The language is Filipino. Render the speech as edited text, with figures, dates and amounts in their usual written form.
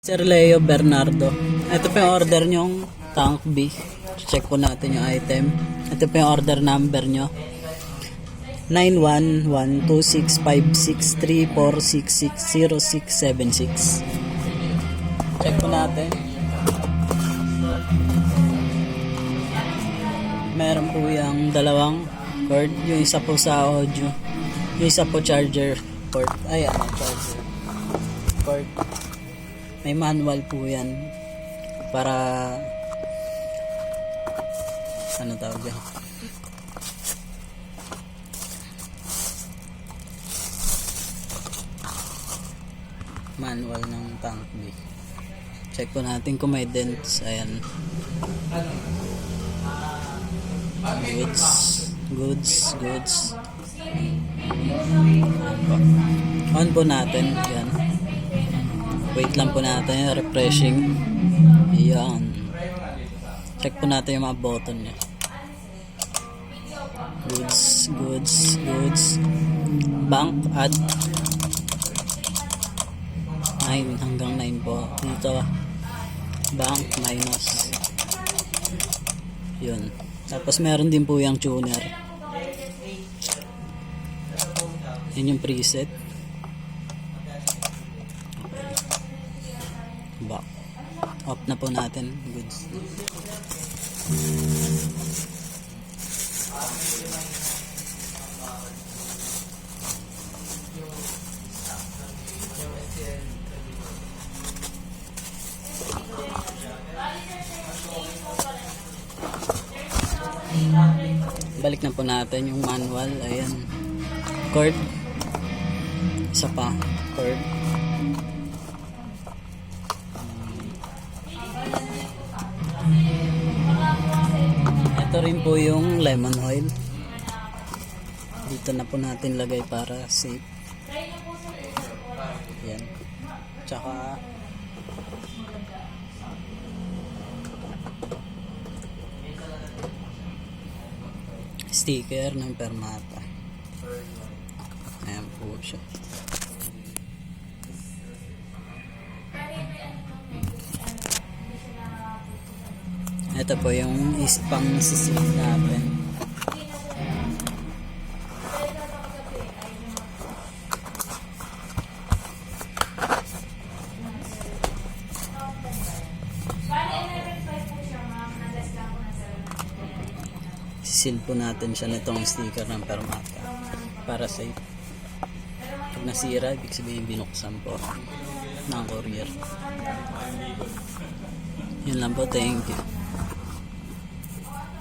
Sir Leo Bernardo. Ito po yung order nyong tank B. Check po natin yung item. Ito po yung order number nyo. 911265634660676. Check po natin. Meron po yung dalawang cord. Yung isa po sa audio. Yung isa po charger cord. Ay, charger cord. May manual po yan para ano tawag yan, manual ng tank B. Check po natin kung may dents. Ayan, goods. On po natin yan. Wait lang po natin, refreshing. Ayan. Check po natin yung mga button niya. Goods. Bank, add. 9 hanggang 9 po. Dito, bank, minus. Yun. Tapos meron din po yung tuner. Yun yung preset. Back. Off na po natin. Goods. Balik na po natin yung manual. Ayan. Cord. Isa pa. Cord. Ito rin po yung lemon oil. Dito na po natin lagay para safe. Yan. Tsaka sticker ng Permata. Ayan po siya. Ito po yung pang sisil natin. Sisil po natin siya nitong sticker ng Permata para safe. Pag nasira, ibig sabihin binuksan po ng courier. Yun lang po, thank you.